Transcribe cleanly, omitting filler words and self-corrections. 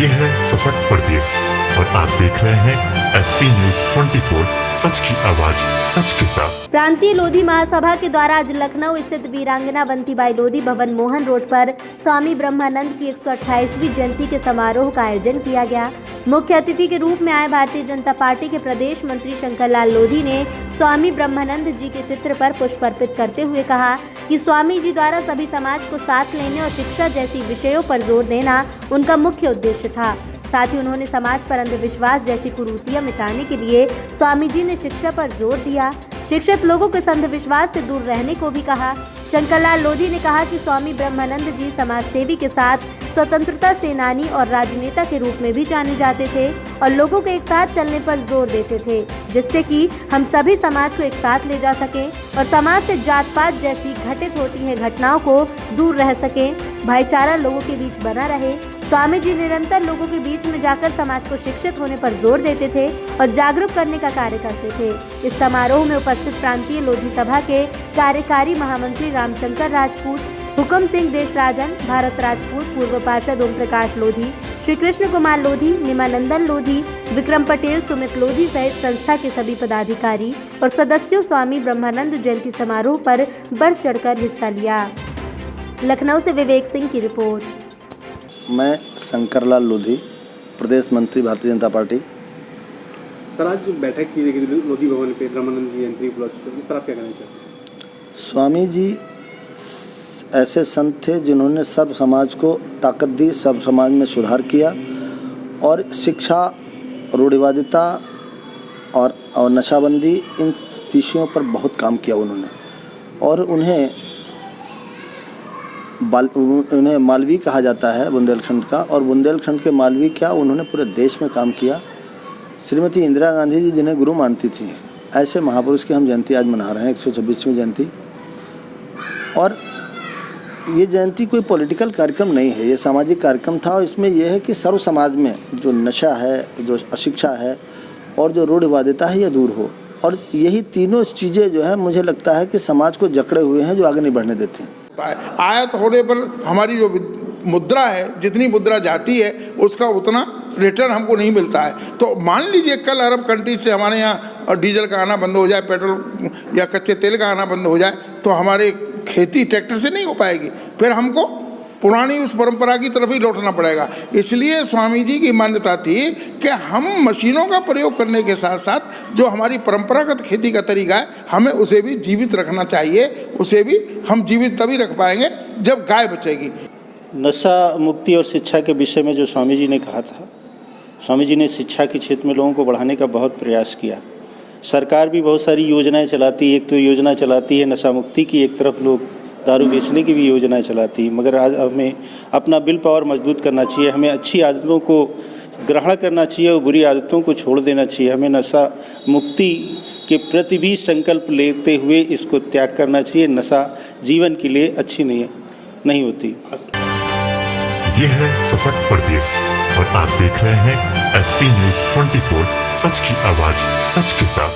ये है सशक्त प्रदेश और आप देख रहे हैं एसपी न्यूज 24, सच की आवाज सच के साथ। प्रांतीय लोधी महासभा के द्वारा आज लखनऊ स्थित वीरांगना बंसीबाई लोधी भवन मोहन रोड पर स्वामी ब्रह्मानंद की 128वीं जयंती के समारोह का आयोजन किया गया। मुख्य अतिथि के रूप में आए भारतीय जनता पार्टी के प्रदेश मंत्री शंकरलाल लोधी ने स्वामी ब्रह्मानंद जी के चित्र पर पुष्प अर्पित करते हुए कहा कि स्वामी जी द्वारा सभी समाज को साथ लेने और शिक्षा जैसी विषयों पर जोर देना उनका मुख्य उद्देश्य था। साथ ही उन्होंने समाज पर अंधविश्वास जैसी कुरीतियां मिटाने के लिए स्वामी जी ने शिक्षा पर जोर दिया। शिक्षित लोगों को अंधविश्वास से दूर रहने को भी कहा। शंकरलाल लोधी ने कहा कि स्वामी ब्रह्मानंद जी समाज सेवी के साथ स्वतंत्रता सेनानी और राजनेता के रूप में भी जाने जाते थे और लोगों के एक साथ चलने पर जोर देते थे, जिससे कि हम सभी समाज को एक साथ ले जा सकें और समाज से जात पात जैसी घटित होती है घटनाओं को दूर रह सकें, भाईचारा लोगों के बीच बना रहे। स्वामी जी निरंतर लोगों के बीच में जाकर समाज को शिक्षित होने पर जोर देते थे और जागरूक करने का कार्य करते थे। इस समारोह में उपस्थित प्रांतीय लोधी सभा के कार्यकारी महामंत्री रामशंकर राजपूत, हुकुम सिंह देशराजन, भारत राजपूत, पूर्व पार्षद ओम प्रकाश लोधी, श्री कृष्ण कुमार लोधी, निमानंदन लोधी, विक्रम पटेल, सुमित लोधी सहित संस्था के सभी पदाधिकारी और सदस्यों स्वामी ब्रह्मानंद जयंती समारोह पर बढ़ चढ़कर हिस्सा लिया। लखनऊ से विवेक सिंह की रिपोर्ट। मैं शंकरलाल लोधी, प्रदेश मंत्री भारतीय जनता पार्टी। सर, आज जो बैठक की गई लोधी भवन पे ब्रह्मानंद जी जयंती उपलक्ष्य पर, इस पर आप क्या कहना चाहते हैं? स्वामी जी ऐसे संत थे जिन्होंने सब समाज को ताकत दी, सब समाज में सुधार किया और शिक्षा, रूढ़िवादिता और नशाबंदी, इन विषयों पर बहुत काम किया उन्होंने। और उन्हें मालवीय कहा जाता है बुंदेलखंड का, और बुंदेलखंड के मालवीय क्या, उन्होंने पूरे देश में काम किया। श्रीमती इंदिरा गांधी जी जिन्हें गुरु मानती थी, ऐसे महापुरुष की हम जयंती आज मना रहे हैं, 126वीं जयंती। और ये जयंती कोई पॉलिटिकल कार्यक्रम नहीं है, ये सामाजिक कार्यक्रम था। और इसमें यह है कि सर्व समाज में जो नशा है, जो अशिक्षा है और जो रूढ़िवादिता है, ये दूर हो। और यही तीनों चीज़ें जो है, मुझे लगता है कि समाज को जकड़े हुए हैं, जो आगे नहीं बढ़ने देते हैं। आयत होने पर हमारी जो मुद्रा है, जितनी मुद्रा जाती है उसका उतना रिटर्न हमको नहीं मिलता है। तो मान लीजिए कल अरब कंट्री से हमारे यहाँ डीजल का आना बंद हो जाए, पेट्रोल या कच्चे तेल का आना बंद हो जाए, तो हमारे खेती ट्रैक्टर से नहीं हो पाएगी, फिर हमको पुरानी उस परंपरा की तरफ ही लौटना पड़ेगा। इसलिए स्वामी जी की मान्यता थी कि हम मशीनों का प्रयोग करने के साथ साथ जो हमारी परंपरागत खेती का तरीका है, हमें उसे भी जीवित रखना चाहिए। उसे भी हम जीवित तभी रख पाएंगे जब गाय बचेगी। नशा मुक्ति और शिक्षा के विषय में जो स्वामी जी ने कहा था, स्वामी जी ने शिक्षा के क्षेत्र में लोगों को बढ़ाने का बहुत प्रयास किया। सरकार भी बहुत सारी योजनाएं चलाती है, एक तो योजना चलाती है नशा मुक्ति की, एक तरफ लोग दारू बेचने की भी योजनाएं चलाती है। मगर आज हमें अपना विल पावर मजबूत करना चाहिए, हमें अच्छी आदतों को ग्रहण करना चाहिए और बुरी आदतों को छोड़ देना चाहिए। हमें नशा मुक्ति के प्रति भी संकल्प लेते हुए इसको त्याग करना चाहिए। नशा जीवन के लिए अच्छी नहीं होती। ये है सशक्त प्रदेश और आप देख रहे हैं एसपी न्यूज 24, सच की आवाज सच के साथ।